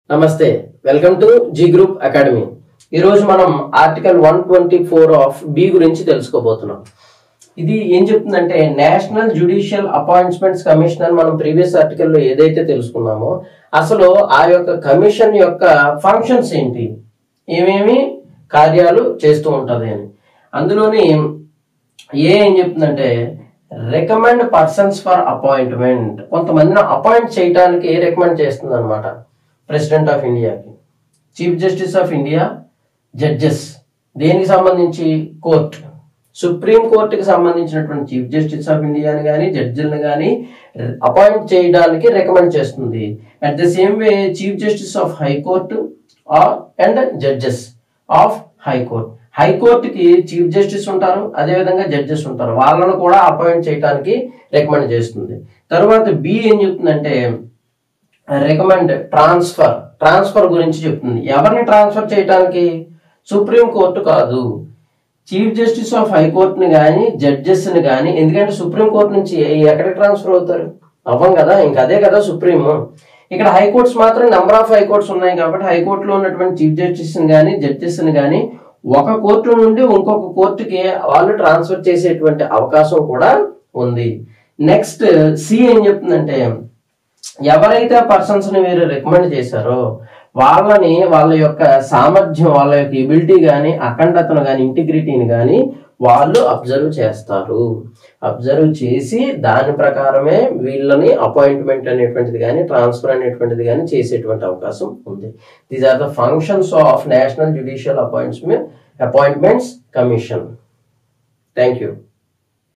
నమస్తే, welcome to G group academy. ఈరోజు మనం ఆర్టికల్ 124 ఆఫ్ బి గురించి తెలుసుకోబోతున్నాం. ఇది ఏం చెప్తుందంటే నేషనల్ జ్యుడిషియల్ అపాయింట్మెంట్స్ కమిషన్ అని మనం ప్రీవియస్ ఆర్టికల్లో ఏదైతే తెలుసుకున్నామో అసలు ఆ యొక్క కమిషన్ యొక్క ఫంక్షన్స్ ఏంటి, ఏమేమి కార్యాలు చేస్తూ ఉంటుంది అని. అందులోని ఏం చెప్తుందంటే రికమెండ్ పర్సన్స్ ఫర్ అపాయింట్మెంట్, కొంతమందిని అపాయింట్ చేయడానికి రికమెండ్ చేస్తుంది అనమాట. ప్రెసిడెంట్ ఆఫ్ ఇండియాకి, chief justice of India, judges, దేనికి సంబంధించి కోర్ట్, సుప్రీం కోర్టుకి సంబంధించినటువంటి చీఫ్ జస్టిస్ ఆఫ్ ఇండియాని కానీ జడ్జిలను కానీ అపాయింట్ చేయడానికి రికమెండ్ చేస్తుంది. At the same way chief justice of high court and judges of high court, హైకోర్టుకి చీఫ్ జస్టిస్ ఉంటారు, అదేవిధంగా జడ్జెస్ ఉంటారు, వాళ్ళను కూడా అపాయింట్ చేయడానికి రికమెండ్ చేస్తుంది. తర్వాత బి ఏం చెప్తుందంటే రికమెండ్ ట్రాన్స్ఫర్ గురించి చెప్తుంది. ఎవరిని ట్రాన్స్ఫర్ చేయడానికి? సుప్రీం కోర్టు కాదు, చీఫ్ జస్టిస్ ఆఫ్ హైకోర్టుని కానీ జడ్జెస్ని కానీ. ఎందుకంటే సుప్రీం కోర్టు నుంచి ఎక్కడికి ట్రాన్స్ఫర్ అవుతారు? అవ్వం కదా, ఇంకా అదే కదా సుప్రీం. ఇక్కడ హైకోర్ట్స్ మాత్రం నెంబర్ ఆఫ్ హైకోర్ట్స్ ఉన్నాయి కాబట్టి హైకోర్టులో ఉన్నటువంటి చీఫ్ జస్టిస్ని కానీ జడ్జెస్ని కానీ ఒక కోర్టు నుండి ఇంకొక కోర్టుకి వాళ్ళు ట్రాన్స్ఫర్ చేసేటువంటి అవకాశం కూడా ఉంది. నెక్స్ట్ సి ఏం చెప్తుందంటే ఎవరైతే పర్సన్స్ ని మీరు రికమెండ్ చేశారో వాళ్ళని వాళ్ళ యొక్క సామర్థ్యం, వాళ్ళ యొక్క ఎబిలిటీ కానీ అఖండతను కానీ ఇంటిగ్రిటీని కానీ వాళ్ళు అబ్జర్వ్ చేస్తారు. అబ్జర్వ్ చేసి దాని ప్రకారమే వీళ్ళని అపాయింట్మెంట్ అనేటువంటిది కానీ ట్రాన్స్ఫర్ అనేటువంటిది కానీ చేసేటువంటి అవకాశం ఉంది. These are the functions of national judicial appointments commission. Thank you.